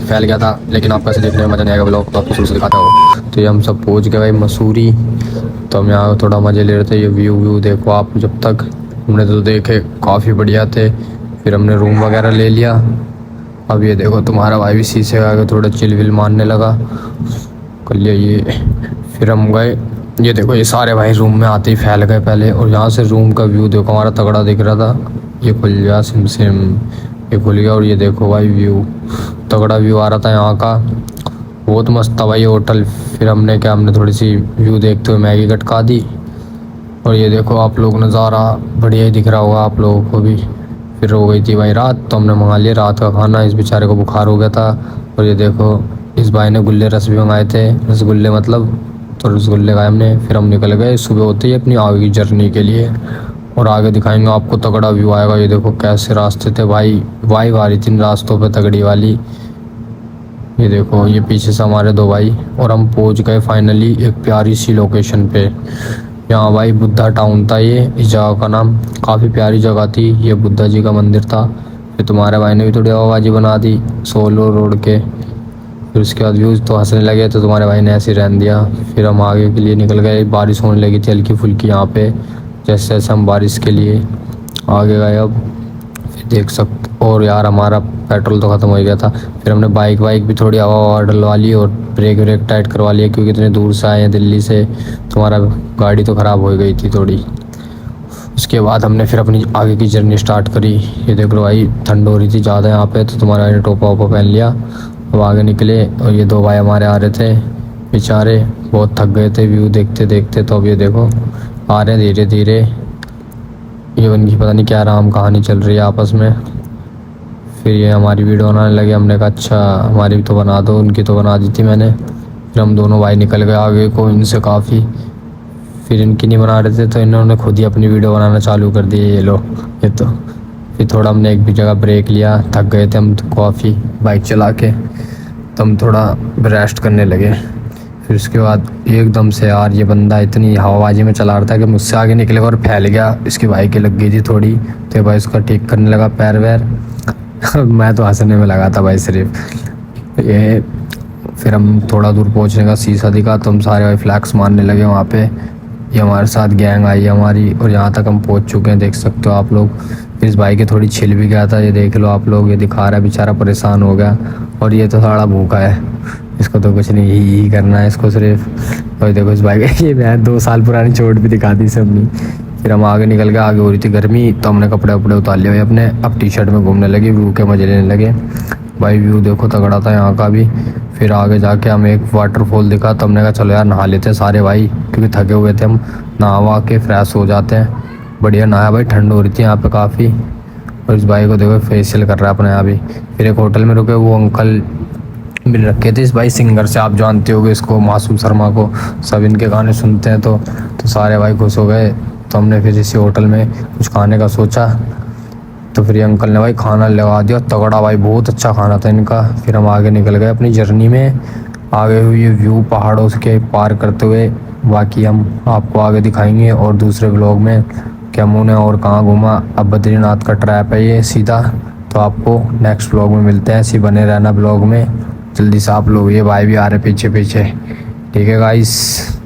फैल गया था, लेकिन आपको ऐसे देखने में मज़ा नहीं आएगा, ब्लॉग तो आपको शुरू से दिखाता हो। तो ये हम सब पहुँच गए भाई मसूरी। तो हम यहाँ थोड़ा मज़े ले रहे थे। ये व्यू देखो आप। जब तक हमने तो देखे काफ़ी बढ़िया थे, फिर हमने रूम वगैरह ले लिया। अब ये देखो तुम्हारा भाई भी शीशे आगे थोड़ा चिल विल मारने लगा। कर लिया ये, फिर हम गए। ये देखो ये सारे भाई रूम में आते ही फैल गए पहले। और यहाँ से रूम का व्यू देखो, हमारा तगड़ा दिख रहा था। ये खुल गया सिम सिम, ये खुल गया। और ये देखो भाई व्यू, तगड़ा व्यू आ रहा था यहाँ का, बहुत मस्त था भाई होटल। फिर हमने थोड़ी सी व्यू देखते हुए मैगी कटका दी। और ये देखो आप लोग नज़ारा बढ़िया ही दिख रहा होगा आप लोगों को भी। फिर हो गई थी भाई रात, तो हमने मंगा लिया रात का खाना। इस बेचारे को बुखार हो गया था। और ये देखो इस भाई ने गुल्ले रस भी मंगाए थे, रसगुल्ले मतलब। तो रसगुल्ले खाए हमने। फिर हम निकल गए सुबह होते ही अपनी आगे की जर्नी के लिए। और आगे दिखाएंगे आपको, तगड़ा व्यू आएगा। ये देखो कैसे रास्ते थे भाई, वाइब आ रही थी रास्तों पे तगड़ी वाली। ये देखो ये पीछे से हमारे दो भाई। और हम पहुंच गए फाइनली एक प्यारी सी लोकेशन पे। यहाँ भाई बुद्धा टाउन था ये, इस जगह का नाम। काफ़ी प्यारी जगह थी, ये बुद्धा जी का मंदिर था। फिर तुम्हारे भाई ने भी थोड़ी आवाज़ी बना दी सोलो रोड के। फिर उसके बाद व्यूज़ तो हंसने लगे, तो तुम्हारे भाई ने ऐसे ही रहने दिया। फिर हम आगे के लिए निकल गए। बारिश होने लगी थी हल्की फुल्की यहाँ पे। जैसे जैसे हम बारिश के लिए आगे गए, अब फिर देख सकते। और यार हमारा पेट्रोल तो ख़त्म हो गया था। फिर हमने बाइक भी थोड़ी हवा डलवा ली और ब्रेक टाइट करवा लिया, क्योंकि इतने दूर से आए हैं दिल्ली से, तुम्हारा गाड़ी तो ख़राब हो गई थी थोड़ी। उसके बाद हमने फिर अपनी आगे की जर्नी स्टार्ट करी। ये देख लो भाई ठंड हो रही थी ज़्यादा यहाँ पे, तो तुम्हारा ने टोपा वोपा पहन लिया। अब आगे निकले और ये दो भाई हमारे आ रहे थे बेचारे, बहुत थक गए थे व्यू देखते देखते। तो अब ये देखो आ रहे हैं धीरे धीरे। ये उनकी पता नहीं क्या राम कहानी चल रही है आपस में। फिर ये हमारी वीडियो बनाने लगे। हमने कहा अच्छा हमारी भी तो बना दो, उनकी तो बना दी थी मैंने। फिर हम दोनों भाई निकल गए आगे को इनसे काफ़ी। फिर इनकी नहीं बना रहे थे, तो इन्होंने खुद ही अपनी वीडियो बनाना चालू कर दी। ये लो ये तो। फिर थोड़ा हमने एक भी जगह ब्रेक लिया, थक गए थे हम तो काफ़ी बाइक चला के, तो हम थोड़ा रेस्ट करने लगे। फिर उसके बाद एकदम से यार ये बंदा इतनी हवाबाजी में चला रहा था कि मुझसे आगे निकलेगा और फैल गया। इसकी बाइक के लग गई थी थोड़ी, तो भाई उसका ठीक करने लगा पैर वैर। मैं तो हंसने में लगा था भाई सिर्फ ये। फिर हम थोड़ा दूर पहुंचने का शीशा दिखा, तो हम सारे भाई फ्लैक्स मारने लगे वहाँ पे। ये हमारे साथ गैंग आई हमारी, और यहाँ तक हम पहुँच चुके हैं, देख सकते हो आप लोग। इस भाई के थोड़ी छिल भी गया था, ये देख लो आप लोग। ये दिखा रहा है बेचारा परेशान हो गया। और ये तो सारा भूखा है, इसको तो कुछ नहीं ही करना है इसको सिर्फ। और देखो इस भाई का ये मैं 2 साल पुरानी चोट भी दिखा दी सबनी। फिर हम आगे निकल गए, आगे हो रही थी गर्मी, तो हमने कपड़े वपड़े उतार लिए भाई अपने। अब टी शर्ट में घूमने लगे, व्यू के मजे लेने लगे भाई। व्यू देखो तगड़ा था यहाँ का भी। फिर आगे जाके हमें एक वाटरफॉल दिखा, तो हमने कहा चलो यार नहा लेते हैं सारे भाई, क्योंकि थके हुए थे हम। नहा के फ्रेश हो जाते हैं। बढ़िया नहाया भाई, ठंड हो रही थी यहाँ पे काफ़ी। और इस भाई को देखो फेशियल कर रहा है अपने यहाँ भी। फिर एक होटल में रुके, वो अंकल मिल रखे थे इस भाई सिंगर से, आप जानते होगे इसको, मासूम शर्मा को। सब इनके गाने सुनते हैं, तो सारे भाई खुश हो गए। तो हमने फिर इसी होटल में कुछ खाने का सोचा, तो फिर ये अंकल ने भाई खाना लगा दिया तगड़ा भाई, बहुत अच्छा खाना था इनका। फिर हम आगे निकल गए अपनी जर्नी में। आगे हुई व्यू पहाड़ों के पार करते हुए, बाकी हम आपको आगे दिखाएंगे और दूसरे ब्लॉग में कि हमने और कहाँ घूमा। अब बद्रीनाथ का ट्रैप है ये सीधा, तो आपको नेक्स्ट ब्लॉग में मिलते हैं। ऐसे बने रहना ब्लॉग में, जल्दी से आप लोग। ये भाई भी आ रहे पीछे पीछे, ठीक है गाइस।